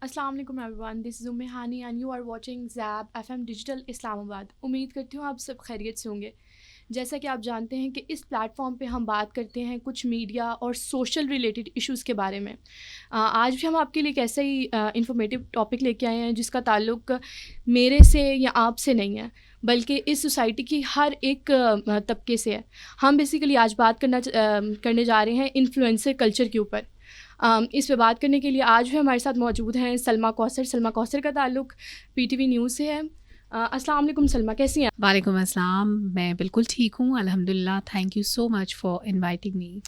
अस्सलाम वालेकुम everyone, this is Umme Hani and you are watching Zaib FM digital Islamabad. उम्मीद करती हूँ आप सब खैरियत से होंगे। जैसा कि आप जानते हैं कि इस प्लेटफॉर्म पे हम बात करते हैं कुछ मीडिया और सोशल रिलेटेड इश्यूज़ के बारे में। आज भी हम आपके लिए एक ऐसा ही इंफॉर्मेटिव टॉपिक लेके आए हैं जिसका ताल्लुक मेरे से या आपसे नहीं है, बल्कि इस सोसाइटी की हर एक तबके से है। हम बेसिकली आज बात करने जा रहे हैं इन्फ्लुएंसर कल्चर के ऊपर। इस पे बात करने के लिए आज भी हमारे साथ मौजूद हैं सलमा कौसर। सलमा कौसर का ताल्लुक़ पीटीवी न्यूज़ से है। अस्सलाम वालेकुम सलमा, कैसी हैं? वालेकुम अस्सलाम, मैं बिल्कुल ठीक हूँ अल्हम्दुलिल्लाह। Thank you so much for inviting me.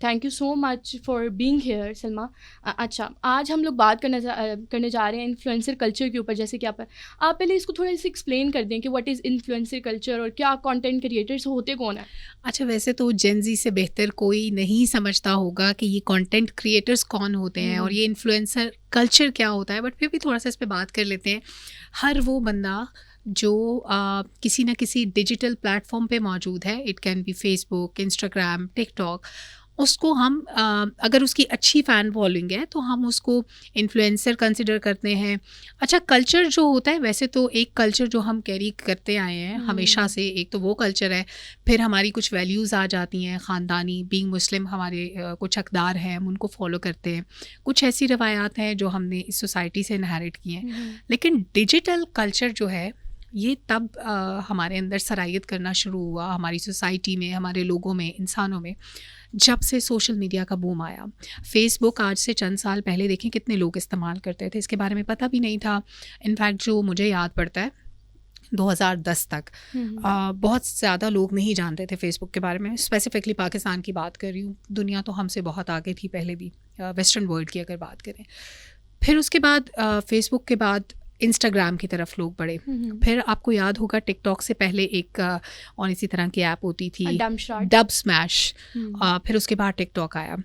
Thank you so much for being here Salma. अच्छा, आज हम लोग बात करने जा रहे हैं इन्फ्लुएंसर कल्चर के ऊपर। जैसे कि आप पहले इसको थोड़ा सा एक्सप्लेन कर दें कि व्हाट इज़ इन्फ्लुएंसर कल्चर और क्या कंटेंट क्रिएटर्स होते कौन है? अच्छा, वैसे तो जेन ज़ी से बेहतर कोई नहीं समझता होगा कि ये कंटेंट क्रिएटर्स कौन होते हैं और ये इन्फ्लुएंसर कल्चर क्या होता है, बट फिर भी थोड़ा सा इस पे बात कर लेते हैं। हर वो बंदा जो किसी ना किसी डिजिटल प्लेटफॉर्म पे मौजूद है, it can be Facebook, Instagram, TikTok, उसको हम अगर उसकी अच्छी फ़ैन फॉलोइंग है तो हम उसको इन्फ्लुएंसर कंसिडर करते हैं। अच्छा, कल्चर जो होता है, वैसे तो एक कल्चर जो हम कैरी करते आए हैं हमेशा से, एक तो वो कल्चर है। फिर हमारी कुछ वैल्यूज़ आ जाती हैं ख़ानदानी, बीइंग मुस्लिम हमारे कुछ अक़दार हैं, हम उनको फॉलो करते हैं। कुछ ऐसी रवायात हैं जो हमने इस सोसाइटी से इनहेरिट की हैं। लेकिन डिजिटल कल्चर जो है ये तब हमारे अंदर सरायत करना शुरू हुआ, हमारी सोसाइटी में, हमारे लोगों में, इंसानों में, जब से सोशल मीडिया का बूम आया। फ़ेसबुक आज से चंद साल पहले देखें कितने लोग इस्तेमाल करते थे, इसके बारे में पता भी नहीं था। इनफैक्ट जो मुझे याद पड़ता है 2010 तक बहुत ज़्यादा लोग नहीं जानते थे फ़ेसबुक के बारे में। स्पेसिफ़िकली पाकिस्तान की बात कर रही हूँ, दुनिया तो हमसे बहुत आगे थी पहले भी, वेस्टर्न वर्ल्ड की अगर बात करें। फिर उसके बाद फ़ेसबुक के बाद इंस्टाग्राम की तरफ लोग बढ़े। फिर आपको याद होगा टिकटॉक से पहले एक और इसी तरह की ऐप होती थी डब स्मैश। फिर उसके बाद टिकटॉक आया।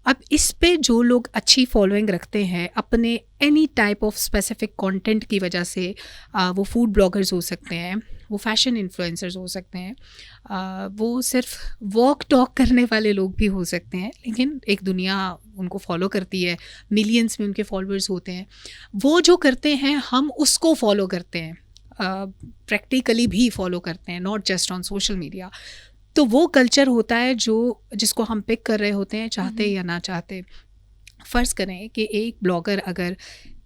अब इस पे जो लोग अच्छी फॉलोइंग रखते हैं अपने any type of specific content की वजह से, वो फूड ब्लॉगर्स हो सकते हैं, वो फैशन इन्फ्लुएंसर्स हो सकते हैं, वो सिर्फ वॉक टॉक करने वाले लोग भी हो सकते हैं, लेकिन एक दुनिया उनको फॉलो करती है, मिलियंस में उनके फॉलोअर्स होते हैं। वो जो करते हैं हम उसको फॉलो करते हैं, प्रैक्टिकली भी फॉलो करते हैं, not just on social media. तो वो कल्चर होता है जिसको हम पिक कर रहे होते हैं, चाहते या ना चाहते। फ़र्ज़ करें कि एक ब्लॉगर अगर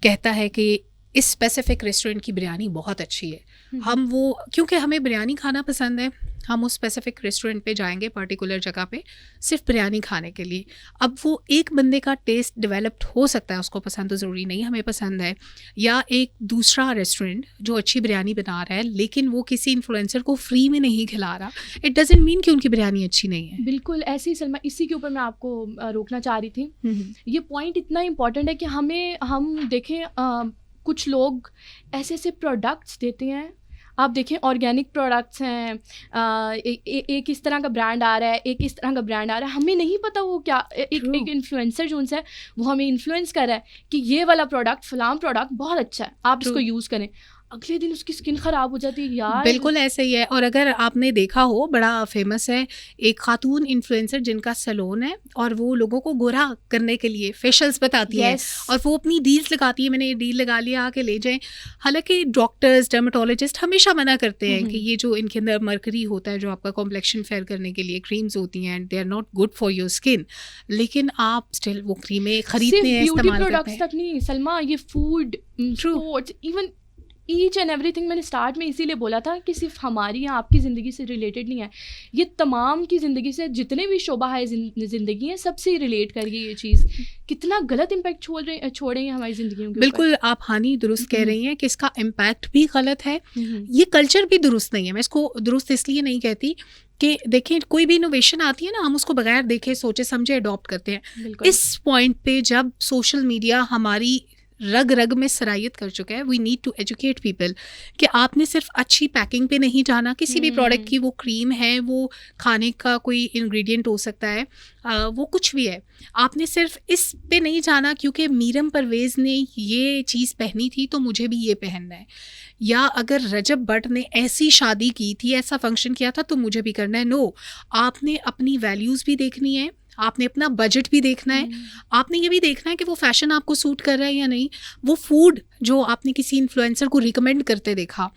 कहता है कि इस स्पेसिफ़िक रेस्टोरेंट की बिरयानी बहुत अच्छी है, हम वो, क्योंकि हमें बिरयानी खाना पसंद है, हम उस स्पेसिफ़िक रेस्टोरेंट पे जाएंगे पर्टिकुलर जगह पे सिर्फ बिरयानी खाने के लिए। अब वो एक बंदे का टेस्ट डेवलप्ड हो सकता है, उसको पसंद तो ज़रूरी नहीं हमें पसंद है, या एक दूसरा रेस्टोरेंट जो अच्छी बिरयानी बना रहा है लेकिन वो किसी इन्फ्लुएंसर को फ्री में नहीं खिला रहा, इट डजंट मीन कि उनकी बिरयानी अच्छी नहीं है। बिल्कुल ऐसे ही सलमा, इसी के ऊपर मैं आपको रोकना चाह रही थी। ये पॉइंट इतना इम्पॉर्टेंट है कि हम देखें कुछ लोग ऐसे ऐसे प्रोडक्ट्स देते हैं। आप देखें ऑर्गेनिक प्रोडक्ट्स हैं, एक इस तरह का ब्रांड आ रहा है, एक इस तरह का ब्रांड आ रहा है, हमें नहीं पता वो क्या, एक इन्फ्लुएंसर जो उनसे है वो हमें इन्फ्लुएंस कर रहा है कि ये वाला प्रोडक्ट, फलां प्रोडक्ट बहुत अच्छा है, आप इसको यूज़ करें। अगले दिन उसकी स्किन ख़राब हो जाती है यार। बिल्कुल ऐसे ही है। और अगर आपने देखा हो, बड़ा फेमस है एक खातून इन्फ्लुएंसर जिनका सैलून है और वो लोगों को गोरा करने के लिए फेशियल्स बताती है और वो अपनी डील्स लगाती है, मैंने ये डील लगा लिया, आके ले जाएं। हालांकि डॉक्टर्स, डर्मेटोलॉजिस्ट हमेशा मना करते हैं कि ये जो इनके अंदर मरकरी होता है, जो आपका कॉम्प्लेक्शन फेयर करने के लिए क्रीम्स होती हैं, and they are not good for your skin, लेकिन आप स्टिल वो क्रीमें खरीदते हैं, इस्तेमाल करते हैं। तक नहीं सलमा, ये food, sports, even each and everything. मैंने स्टार्ट में इसीलिए बोला था कि सिर्फ हमारी या आपकी ज़िंदगी से रिलेटेड नहीं है, ये तमाम की ज़िंदगी से, जितने भी शोबा है ज़िंदगी है, सबसे रिलेट करिए। ये चीज़ कितना गलत इम्पैक्ट छोड़ रही है हमारी ज़िंदगियों के। बिल्कुल आप हानी दुरुस्त कह रही हैं कि इसका इम्पैक्ट भी गलत है, ये कल्चर भी दुरुस्त नहीं है। मैं इसको दुरुस्त इसलिए नहीं कहती कि देखें, कोई भी इनोवेशन आती है ना, हम उसको बगैर देखे सोचे समझे अडॉप्ट करते हैं। इस पॉइंट पे जब सोशल मीडिया हमारी रग रग में सरायत कर चुका है, we need to educate people कि आपने सिर्फ अच्छी पैकिंग पे नहीं जाना, किसी भी प्रोडक्ट की, वो क्रीम है, वो खाने का कोई इंग्रेडिएंट हो सकता है, वो कुछ भी है, आपने सिर्फ इस पे नहीं जाना क्योंकि मीरम परवेज़ ने ये चीज़ पहनी थी तो मुझे भी ये पहनना है, या अगर रजब भट्ट ने ऐसी शादी की थी, ऐसा फंक्शन किया था तो मुझे भी करना है। नो, आपने अपनी वैल्यूज़ भी देखनी है, आपने अपना बजट भी देखना है, आपने ये भी देखना है कि वो फैशन आपको सूट कर रहा है या नहीं, वो फूड जो आपने किसी इन्फ्लुएंसर को रिकमेंड करते देखा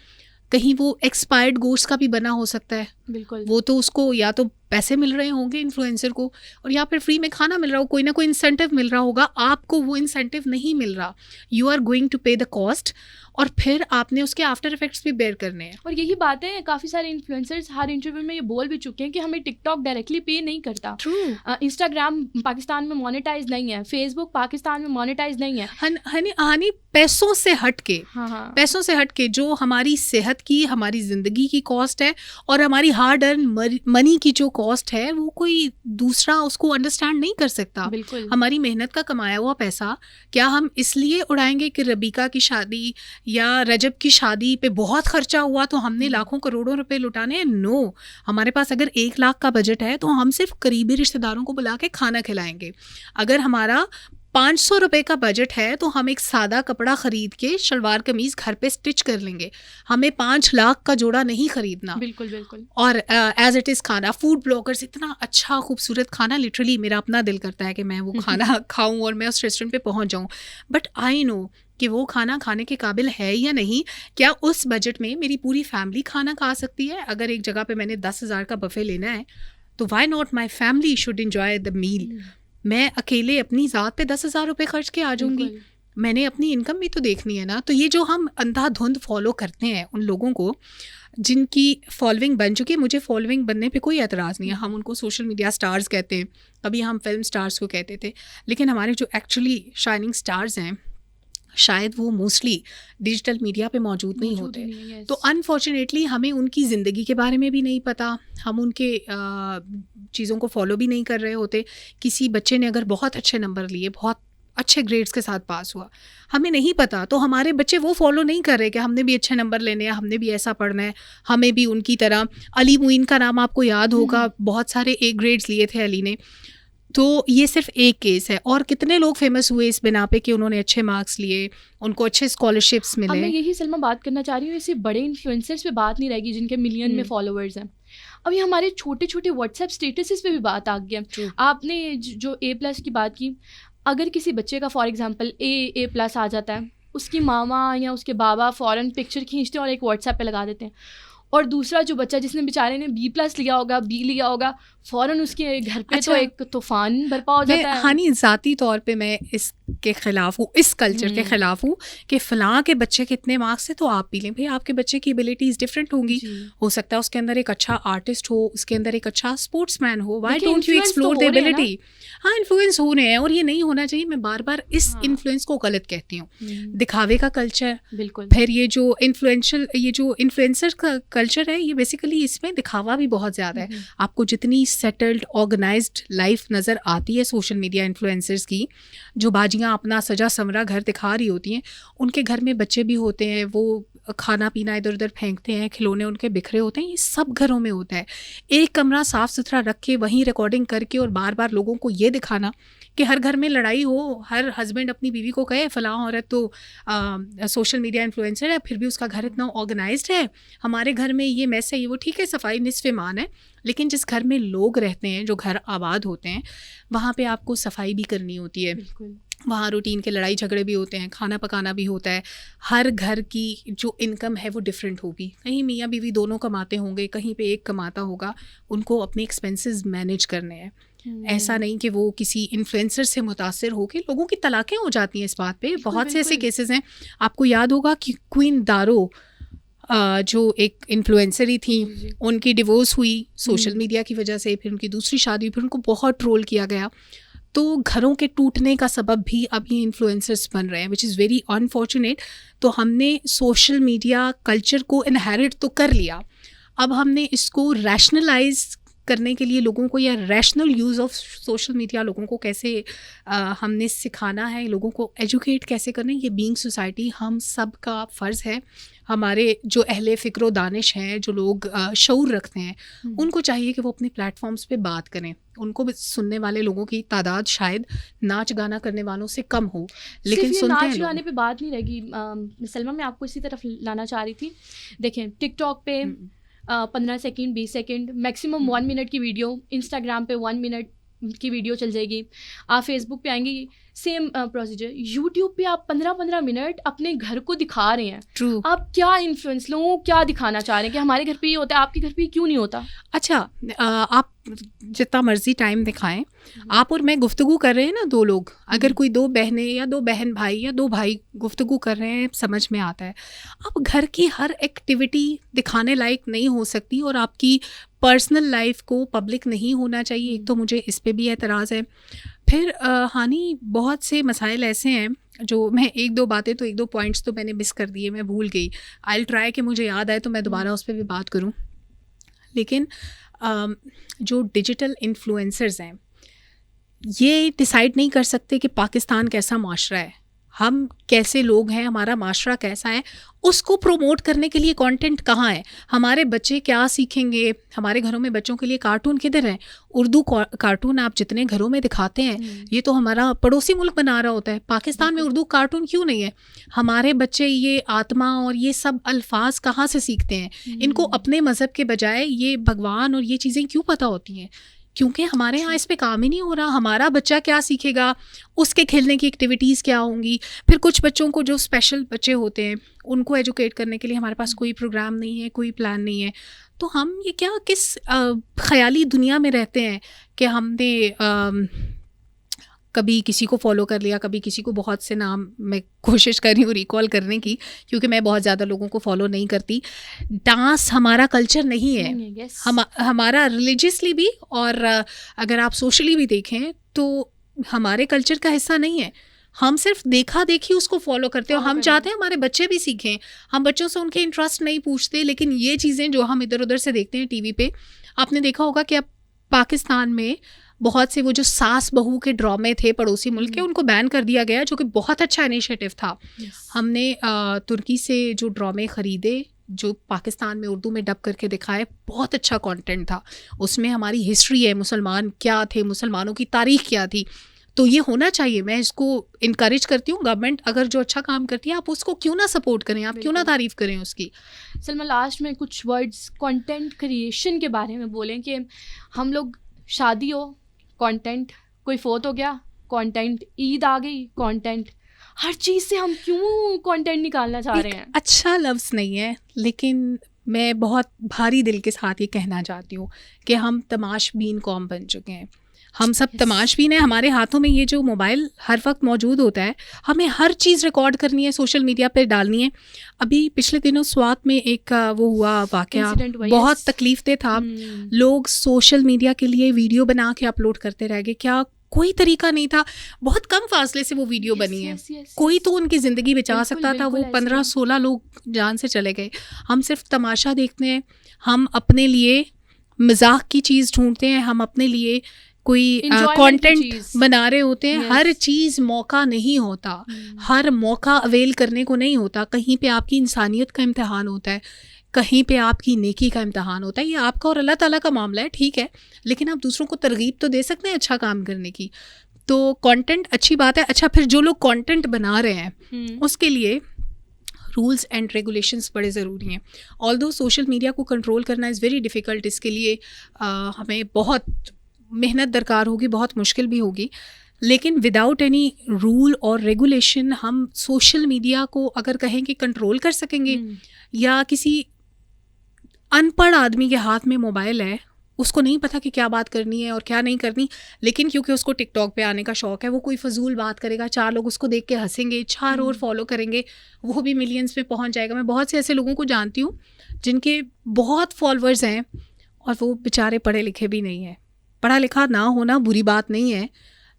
कहीं वो एक्सपायर्ड गोश्त का भी बना हो सकता है, बिल्कुल वो तो उसको या तो पैसे मिल रहे होंगे इन्फ्लुएंसर को और या फिर फ्री में खाना मिल रहा हो, कोई ना कोई इंसेंटिव मिल रहा होगा, आपको वो इंसेंटिव नहीं मिल रहा, यू आर गोइंग टू पे द कॉस्ट और फिर आपने उसके आफ्टर इफेक्ट्स भी बेयर करने हैं। और यही बात है, काफ़ी सारे इन्फ्लुएंसर्स हर इंटरव्यू में ये बोल भी चुके हैं कि हमें टिकटॉक डायरेक्टली पे नहीं करता, ट्रू, इंस्टाग्राम पाकिस्तान में मोनेटाइज नहीं है, फेसबुक पाकिस्तान में मोनेटाइज नहीं है। हानि पैसों से हट के, हाँ पैसों से हट के जो हमारी सेहत की, हमारी ज़िंदगी की कॉस्ट है और हमारी हार्ड अर्न मनी की जो कॉस्ट है वो कोई दूसरा उसको अंडरस्टैंड नहीं कर सकता। बिल्कुल हमारी मेहनत का कमाया हुआ पैसा क्या हम इसलिए उड़ाएंगे कि रबीका की शादी या रजब की शादी पे बहुत खर्चा हुआ तो हमने लाखों करोड़ों रुपए लुटाने हैं? नो, हमारे पास अगर 1 लाख का बजट है तो हम सिर्फ करीबी रिश्तेदारों को बुला के खाना खिलाएंगे। अगर हमारा 500 रुपये का बजट है तो हम एक सादा कपड़ा ख़रीद के शलवार कमीज़ घर पे स्टिच कर लेंगे, हमें 5 लाख का जोड़ा नहीं ख़रीदना। बिल्कुल बिल्कुल। और एज इट इज़ खाना, फूड ब्लॉगर्स इतना अच्छा खूबसूरत खाना, लिटरली मेरा अपना दिल करता है कि मैं वो खाना खाऊं और मैं उस रेस्टोरेंट पे पहुंच जाऊं, बट आई नो कि वो खाना खाने के काबिल है या नहीं, क्या उस बजट में मेरी पूरी फैमिली खाना खा सकती है? अगर एक जगह पे मैंने 10,000 का बफे लेना है तो why not my family should enjoy the meal. मैं अकेले अपनी ज़ात पे 10,000 रुपये खर्च के आ जाऊंगी, मैंने अपनी इनकम भी तो देखनी है ना। तो ये जो हम अंधाधुंध फॉलो करते हैं उन लोगों को जिनकी फॉलोइंग बन चुकी है, मुझे फॉलोइंग बनने पे कोई एतराज़ नहीं है, हम उनको सोशल मीडिया स्टार्स कहते हैं, कभी हम फिल्म स्टार्स को कहते थे, लेकिन हमारे जो एक्चुअली शाइनिंग स्टार्स हैं शायद वो मोस्टली डिजिटल मीडिया पे मौजूद नहीं होते। yes. तो अनफॉर्चुनेटली हमें उनकी ज़िंदगी के बारे में भी नहीं पता, हम उनके चीज़ों को फॉलो भी नहीं कर रहे होते। किसी बच्चे ने अगर बहुत अच्छे नंबर लिए, बहुत अच्छे ग्रेड्स के साथ पास हुआ, हमें नहीं पता, तो हमारे बच्चे वो फॉलो नहीं कर रहे कि हमने भी अच्छे नंबर लेने हैं, हमने भी ऐसा पढ़ना है, हमें भी उनकी तरह। अली मुइन का नाम आपको याद होगा, बहुत सारे A ग्रेड्स लिए थे अली ने। तो ये सिर्फ एक केस है, और कितने लोग फेमस हुए इस बिना पे कि उन्होंने अच्छे मार्क्स लिए, उनको अच्छे स्कॉलरशिप्स मिले। अब मैं यही सलमा बात करना चाह रही हूँ, इसी बड़े इन्फ्लुएंसर्स पे बात नहीं रहेगी जिनके मिलियन में फॉलोअर्स हैं। अब ये हमारे छोटे छोटे व्हाट्सएप स्टेटसेस पे भी बात आ गया। आपने जो A+ की बात की, अगर किसी बच्चे का फॉर एग्जांपल A+ आ जाता है, उसकी मामा या उसके बाबा फ़ौरन पिक्चर खींचते हैं और एक व्हाट्सएप पे लगा देते हैं, और दूसरा जो बच्चा जिसने बेचारे ने B+ लिया होगा, B लिया होगा, फ़ौरन उसके घर पे तो एक तूफान बर्पा हो जाता है। हानि ज़ाती तौर पे मैं इसके ख़िलाफ़ हूँ, इस कल्चर के ख़िलाफ़ हूँ कि फ़लाँ के बच्चे के इतने मार्क्स हैं तो आप भी लें। भाई आपके बच्चे की एबिलिटीज़ डिफरेंट होंगी, हो सकता है उसके अंदर एक अच्छा आर्टिस्ट हो, उसके अंदर एक अच्छा स्पोर्ट्समैन हो, why don't you explore the ability. हाँ, इन्फ्लुएंस हो रहे हैं और ये नहीं होना चाहिए। मैं बार बार इस इन्फ्लुएंस को गलत कहती हूँ, दिखावे का कल्चर। बिल्कुल। फिर ये जो इन्फ्लुएंसर का कल्चर है, ये बेसिकली इसमें दिखावा भी बहुत ज़्यादा है। आपको जितनी सेटल्ड ऑर्गेनाइज्ड लाइफ नज़र आती है सोशल मीडिया इन्फ्लुएंसर्स की, जो बाजियाँ अपना सजा समरा घर दिखा रही होती हैं, उनके घर में बच्चे भी होते हैं, वो खाना पीना इधर उधर फेंकते हैं, खिलौने उनके बिखरे होते हैं, ये सब घरों में होता है। एक कमरा साफ़ सुथरा रख के वहीं रिकॉर्डिंग करके और बार बार लोगों को ये दिखाना कि हर घर में लड़ाई हो, हर हस्बैंड अपनी बीवी को कहे फ़लाँ औरत तो सोशल मीडिया इन्फ्लुएंसर है, फिर भी उसका घर इतना ऑर्गेनाइज्ड है, हमारे घर में ये मैस है, ये वो। ठीक है, सफाई निस्फ़ ईमान है, लेकिन जिस घर में लोग रहते हैं, जो घर आबाद होते हैं, वहाँ पे आपको सफाई भी करनी होती है, वहाँ रूटीन के लड़ाई झगड़े भी होते हैं, खाना पकाना भी होता है। हर घर की जो इनकम है वो डिफरेंट होगी, कहीं मियाँ बीवी दोनों कमाते होंगे, कहीं पे एक कमाता होगा, उनको अपने एक्सपेंसेस मैनेज करने हैं। ऐसा नहीं कि वो किसी इन्फ्लुएंसर से मुतासिर हो के लोगों की तलाक़ें हो जाती हैं इस बात पे। बहुत से ऐसे केसेस हैं, आपको याद होगा कि क्वीन दारो जो एक इन्फ्लुएंसर ही थी, उनकी डिवोर्स हुई सोशल मीडिया की वजह से, फिर उनकी दूसरी शादी हुई, फिर उनको बहुत ट्रोल किया गया। तो घरों के टूटने का सबब भी अब ये इन्फ्लुएंसर्स बन रहे हैं, विच इज़ वेरी अनफॉर्चुनेट। तो हमने सोशल मीडिया कल्चर को इनहेरिट तो कर लिया, अब हमने इसको रैशनलाइज करने के लिए लोगों को, या rational use of social media लोगों को कैसे हमने सिखाना है, लोगों को एजुकेट कैसे करना है, ये बीइंग सोसाइटी हम सब का फ़र्ज़ है। हमारे जो अहले फ़िक्र व दानिश हैं, जो लोग शऊर रखते हैं, उनको चाहिए कि वो अपने प्लेटफॉर्म्स पे बात करें। उनको भी सुनने वाले लोगों की तादाद शायद नाच गाना करने वालों से कम हो, लेकिन सुनते हैं। नाच गाने पे बात नहीं रहेगी सलमा, मैं आपको इसी तरफ लाना चाह रही थी। देखें, टिकटॉक पे 15 सेकंड 20 सेकंड मैक्सिमम 1 मिनट की वीडियो, इंस्टाग्राम पे 1 मिनट की वीडियो चल जाएगी, आप फेसबुक पे आएंगी सेम प्रोसीजर, यूट्यूब पे आप 15-15 मिनट अपने घर को दिखा रहे हैं। ट्रू। आप क्या इन्फ्लुएंस, लोगों को क्या दिखाना चाह रहे हैं कि हमारे घर पे ये होता है, आपके घर पे क्यों नहीं होता? अच्छा, आप जितना मर्जी टाइम दिखाएं, आप और मैं गुफ्तगू कर रहे हैं ना, दो लोग, अगर कोई दो बहनें या दो बहन भाई या दो भाई गुफ्तगू कर रहे हैं, समझ में आता है। अब घर की हर एक्टिविटी दिखाने लायक नहीं हो सकती और आपकी पर्सनल लाइफ को पब्लिक नहीं होना चाहिए। एक तो मुझे इस पे भी एतराज़ है। फिर हानि, बहुत से मसाइल ऐसे हैं जो मैं एक दो पॉइंट्स तो मैंने मिस कर दिए, मैं भूल गई। आई विल ट्राई कि मुझे याद आए तो मैं दोबारा उस पर भी बात करूं। लेकिन जो डिजिटल इन्फ्लुएंसर्स हैं, ये डिसाइड नहीं कर सकते कि पाकिस्तान कैसा माशरा है, हम कैसे लोग हैं, हमारा माशरा कैसा है। उसको प्रोमोट करने के लिए कंटेंट कहाँ है, हमारे बच्चे क्या सीखेंगे। हमारे घरों में बच्चों के लिए कार्टून किधर है? उर्दू कार्टून आप जितने घरों में दिखाते हैं, ये तो हमारा पड़ोसी मुल्क बना रहा होता है। पाकिस्तान में उर्दू कार्टून क्यों नहीं है? हमारे बच्चे ये आत्मा और ये सब अल्फाज कहाँ से सीखते हैं? इनको अपने मज़हब के बजाय ये भगवान और ये चीज़ें क्यों पता होती हैं? क्योंकि हमारे यहाँ इस पे काम ही नहीं हो रहा। हमारा बच्चा क्या सीखेगा, उसके खेलने की एक्टिविटीज़ क्या होंगी। फिर कुछ बच्चों को, जो स्पेशल बच्चे होते हैं, उनको एजुकेट करने के लिए हमारे पास कोई प्रोग्राम नहीं है, कोई प्लान नहीं है। तो हम ये क्या, किस ख़याली दुनिया में रहते हैं कि हमने कभी किसी को फॉलो कर लिया, कभी किसी को। बहुत से नाम मैं कोशिश कर रही हूँ रिकॉल करने की, क्योंकि मैं बहुत ज़्यादा लोगों को फॉलो नहीं करती। डांस हमारा कल्चर नहीं है, हमारा रिलीजियसली भी, और अगर आप सोशली भी देखें तो हमारे कल्चर का हिस्सा नहीं है। हम सिर्फ देखा देखी उसको फॉलो करते हैं। हम चाहते हैं हमारे बच्चे भी सीखें, हम बच्चों से उनके इंटरेस्ट नहीं पूछते। लेकिन ये चीज़ें जो हम इधर उधर से देखते हैं टीवी पे, आपने देखा होगा कि अब पाकिस्तान में बहुत से वो जो सास बहू के ड्रामे थे पड़ोसी मुल्क के, उनको बैन कर दिया गया, जो कि बहुत अच्छा इनिशिएटिव था। हमने तुर्की से जो ड्रामे ख़रीदे, जो पाकिस्तान में उर्दू में डब करके दिखाए, बहुत अच्छा कंटेंट था। उसमें हमारी हिस्ट्री है, मुसलमान क्या थे, मुसलमानों की तारीख़ क्या थी। तो ये होना चाहिए। मैं इसको इनकरेज करती हूँ। गवर्नमेंट अगर जो अच्छा काम करती है, आप उसको क्यों ना सपोर्ट करें, आप क्यों ना तारीफ़ करें उसकी। सलमा, लास्ट में कुछ वर्ड्स कंटेंट क्रिएशन के बारे में बोलें कि हम लोग, शादी हो कंटेंट, कोई फोत हो गया कंटेंट, ईद आ गई कंटेंट, हर चीज़ से हम क्यों कंटेंट निकालना चाह रहे हैं? अच्छा लफ्ज़ नहीं है, लेकिन मैं बहुत भारी दिल के साथ ये कहना चाहती हूँ कि हम तमाशबीन कौम बन चुके हैं। हम सब तमाशबीन हैं। हमारे हाथों में ये जो मोबाइल हर वक्त मौजूद होता है, हमें हर चीज़ रिकॉर्ड करनी है, सोशल मीडिया पे डालनी है। अभी पिछले दिनों स्वात में एक वो हुआ वाक़या, बहुत तकलीफ़देह था। लोग सोशल मीडिया के लिए वीडियो बना के अपलोड करते रह गए। क्या कोई तरीका नहीं था? बहुत कम फासले से वो वीडियो बनी है। कोई तो उनकी ज़िंदगी बचा सकता था, वो 15-16 लोग जान से चले गए। हम सिर्फ तमाशा देखते हैं, हम अपने लिए मजाक की चीज़ ढूंढते हैं, हम अपने लिए कोई कंटेंट बना रहे होते हैं। हर चीज़ मौका नहीं होता, हर मौका अवेल करने को नहीं होता। कहीं पे आपकी इंसानियत का इम्तिहान होता है, कहीं पे आपकी नेकी का इम्तिहान होता है। ये आपका और अल्लाह ताला का मामला है, ठीक है, लेकिन आप दूसरों को तरगीब तो दे सकते हैं अच्छा काम करने की। तो कंटेंट अच्छी बात है। अच्छा, फिर जो लोग कंटेंट बना रहे हैं, उसके लिए रूल्स एंड रेगुलेशंस बड़े ज़रूरी हैं। ऑल्दो सोशल मीडिया को कंट्रोल करना इज़ वेरी डिफ़िकल्ट। इसके लिए हमें बहुत मेहनत दरकार होगी, बहुत मुश्किल भी होगी। लेकिन विदाउट एनी रूल और रेगुलेशन हम सोशल मीडिया को अगर कहें कि कंट्रोल कर सकेंगे, या किसी अनपढ़ आदमी के हाथ में मोबाइल है, उसको नहीं पता कि क्या बात करनी है और क्या नहीं करनी, लेकिन क्योंकि उसको टिकटॉक पे आने का शौक़ है, वो कोई फजूल बात करेगा, 4 लोग उसको देख के हंसेंगे, 4 और फॉलो करेंगे, वो भी मिलियंस में पहुंच जाएगा। मैं बहुत से ऐसे लोगों को जानती हूँ जिनके बहुत फॉलोअर्स हैं और वो बेचारे पढ़े लिखे भी नहीं हैं। पढ़ा लिखा ना होना बुरी बात नहीं है,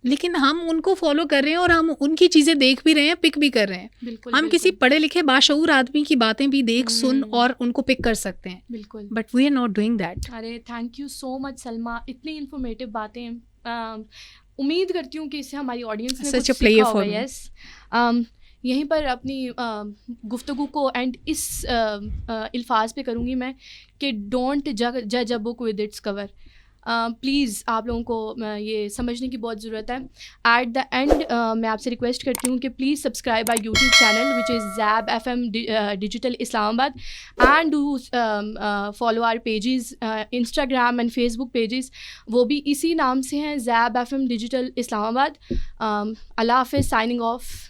लेकिन हम उनको फॉलो कर रहे हैं और हम उनकी चीज़ें देख भी रहे हैं, पिक भी कर रहे हैं। हम किसी पढ़े लिखे बाशऊर आदमी की बातें भी देख सुन और उनको पिक कर सकते हैं। बिल्कुल, but we are not doing that. अरे thank you so much Salma, इतनी इन्फॉर्मेटिव बातें। उम्मीद करती हूँ कि इससे हमारी ऑडियंस ने कुछ सीखा होगा। यस, यहीं पर अपनी गुफ्तगू को एंड इस अल्फाज पे करूँगी मैं कि डोंट जज a book with its cover. Please आप लोगों को ये समझने की बहुत ज़रूरत है। एट द एंड मैं आपसे रिक्वेस्ट करती हूँ कि please subscribe our YouTube channel which is Zaib FM digital Islamabad, and do follow our pages Instagram and Facebook pages, वो भी इसी नाम से हैं, ज़ैब FM डिजिटल इस्लामाबाद। अल्लाह हाफ़िज़, साइनिंग ऑफ।